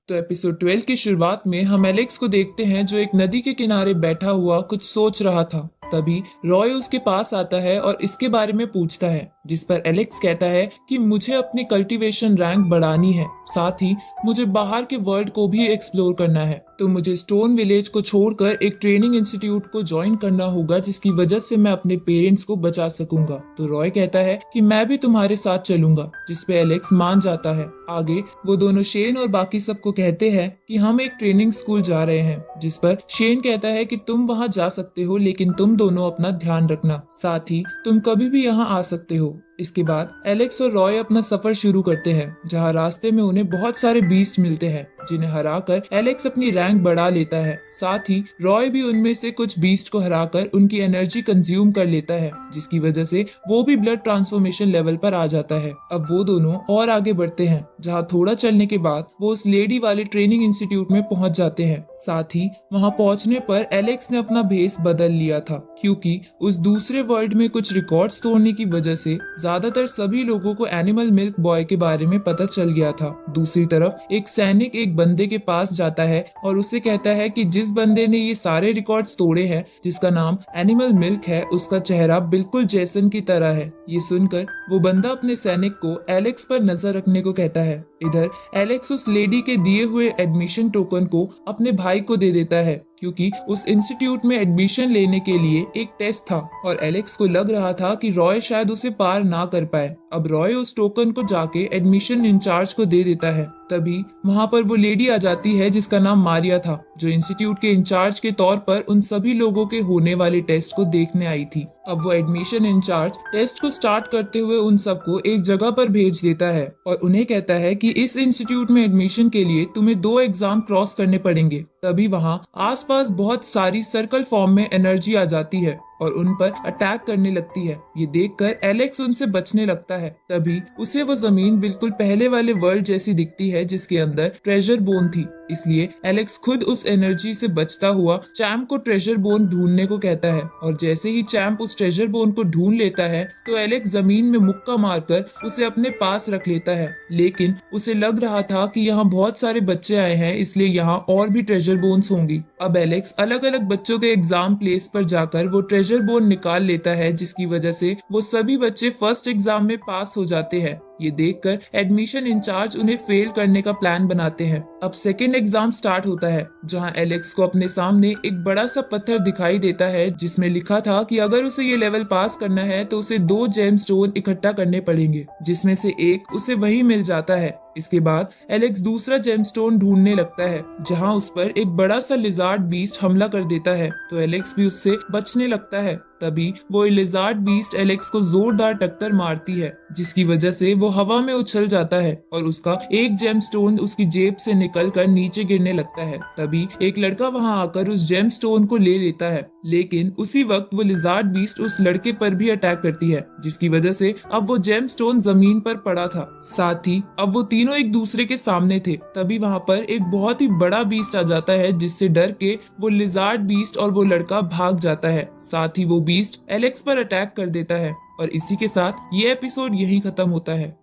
तो एपिसोड 12 की शुरुआत में हम एलेक्स को देखते हैं जो एक नदी के किनारे बैठा हुआ कुछ सोच रहा था। तभी रॉय उसके पास आता है और इसके बारे में पूछता है, जिस पर एलेक्स कहता है कि मुझे अपनी कल्टीवेशन रैंक बढ़ानी है, साथ ही मुझे बाहर के वर्ल्ड को भी एक्सप्लोर करना है। तो मुझे स्टोन विलेज को छोड़कर एक ट्रेनिंग इंस्टीट्यूट को ज्वाइन करना होगा, जिसकी वजह से मैं अपने पेरेंट्स को बचा सकूंगा। तो रॉय कहता है कि मैं भी तुम्हारे साथ चलूंगा, जिस पे एलेक्स मान जाता है। आगे वो दोनों शेन और बाकी सबको कहते हैं कि हम एक ट्रेनिंग स्कूल जा रहे हैं, जिस पर शेन कहता है कि तुम वहां जा सकते हो, लेकिन तुम दोनों अपना ध्यान रखना, साथ ही तुम कभी भी यहाँ आ सकते हो। इसके बाद एलेक्स और रॉय अपना सफर शुरू करते हैं, जहाँ रास्ते में उन्हें बहुत सारे बीस्ट मिलते हैं, जिन्हें हराकर एलेक्स अपनी रैंक बढ़ा लेता है। साथ ही रॉय भी उनमें से कुछ बीस्ट को हराकर उनकी एनर्जी कंज्यूम कर लेता है, जिसकी वजह से वो भी ब्लड ट्रांसफॉर्मेशन लेवल पर आ जाता है। अब वो दोनों और आगे बढ़ते हैं, जहाँ थोड़ा चलने के बाद वो उस लेडी वाले ट्रेनिंग इंस्टीट्यूट में पहुंच जाते हैं। साथ ही वहां पहुंचने पर एलेक्स ने अपना भेस बदल लिया था, क्योंकि उस दूसरे वर्ल्ड में कुछ रिकॉर्ड्स तोड़ने की वजह से ज्यादातर सभी लोगों को एनिमल मिल्क बॉय के बारे में पता चल गया था। दूसरी तरफ एक सैनिक एक बंदे के पास जाता है और उसे कहता है कि जिस बंदे ने ये सारे रिकॉर्ड्स तोड़े हैं, जिसका नाम एनिमल मिल्क है, उसका चेहरा बिल्कुल जेसन की तरह है। ये सुनकर वो बंदा अपने सैनिक को एलेक्स पर नजर रखने को कहता है। इधर एलेक्स उस लेडी के दिए हुए एडमिशन टोकन को अपने भाई को दे देता है, क्योंकि उस इंस्टीट्यूट में एडमिशन लेने के लिए एक टेस्ट था और एलेक्स को लग रहा था कि रॉय शायद उसे पार ना कर पाए। अब रॉय उस टोकन को जाके एडमिशन इंचार्ज को दे देता है। तभी वहां पर वो लेडी आ जाती है, जिसका नाम मारिया था, जो इंस्टीट्यूट के इंचार्ज के तौर पर उन सभी लोगों के होने वाले टेस्ट को देखने आई थी। अब वो एडमिशन इंचार्ज टेस्ट को स्टार्ट करते हुए उन सबको एक जगह पर भेज देता है और उन्हें कहता है कि इस इंस्टीट्यूट में एडमिशन के लिए तुम्हें 2 एग्जाम क्रॉस करने पड़ेंगे। तभी वहाँ आसपास बहुत सारी सर्कल फॉर्म में एनर्जी आ जाती है और उन पर अटैक करने लगती है। ये देखकर एलेक्स उनसे बचने लगता है। तभी उसे वो जमीन बिल्कुल पहले वाले वर्ल्ड जैसी दिखती है, जिसके अंदर ट्रेजर बोन थी। इसलिए एलेक्स खुद उस एनर्जी से बचता हुआ चैम्प को ट्रेजर बोन ढूंढने को कहता है और जैसे ही चैम्प उस ट्रेजर बोन को ढूंढ लेता है तो एलेक्स जमीन में मुक्का मारकर उसे अपने पास रख लेता है। लेकिन उसे लग रहा था कि यहाँ बहुत सारे बच्चे आए हैं, इसलिए यहाँ और भी ट्रेजर बोन्स होंगी। अब एलेक्स अलग अलग बच्चों के एग्जाम प्लेस पर जाकर वो ट्रेजर बोन निकाल लेता है, जिसकी वजह से वो सभी बच्चे फर्स्ट एग्जाम में पास हो जाते हैं। ये देखकर एडमिशन इंचार्ज उन्हें फेल करने का प्लान बनाते हैं। अब सेकंड एग्जाम स्टार्ट होता है, जहां एलेक्स को अपने सामने एक बड़ा सा पत्थर दिखाई देता है, जिसमें लिखा था कि अगर उसे ये लेवल पास करना है तो उसे 2 जेम स्टोन इकट्ठा करने पड़ेंगे, जिसमें से एक उसे वही मिल जाता है। इसके बाद एलेक्स दूसरा जेमस्टोन ढूंढने लगता है, जहां उस पर एक बड़ा सा लिजार्ड बीस्ट हमला कर देता है, तो एलेक्स भी उससे बचने लगता है। तभी वो लिजार्ड बीस्ट एलेक्स को जोरदार टक्कर मारती है, जिसकी वजह से वो हवा में उछल जाता है और उसका एक जेमस्टोन उसकी जेब से निकलकर नीचे गिरने लगता है। तभी एक लड़का वहां आकर उस जेमस्टोन को ले लेता है, लेकिन उसी वक्त वो लिजार्ड बीस्ट उस लड़के पर भी अटैक करती है, जिसकी वजह से अब वो जेमस्टोन जमीन पर पड़ा था। साथ ही अब वो तीनों एक दूसरे के सामने थे। तभी वहां पर एक बहुत ही बड़ा बीस्ट आ जाता है, जिससे डर के वो लिजार्ड बीस्ट और वो लड़का भाग जाता है। साथ ही वो बीस्ट एलेक्स पर अटैक कर देता है और इसी के साथ ये एपिसोड यहीं खत्म होता है।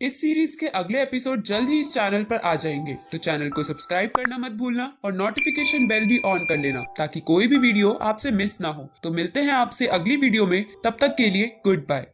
इस सीरीज के अगले एपिसोड जल्द ही इस चैनल पर आ जाएंगे, तो चैनल को सब्सक्राइब करना मत भूलना और नोटिफिकेशन बेल भी ऑन कर लेना, ताकि कोई भी वीडियो आपसे मिस ना हो। तो मिलते हैं आपसे अगली वीडियो में, तब तक के लिए गुड बाय।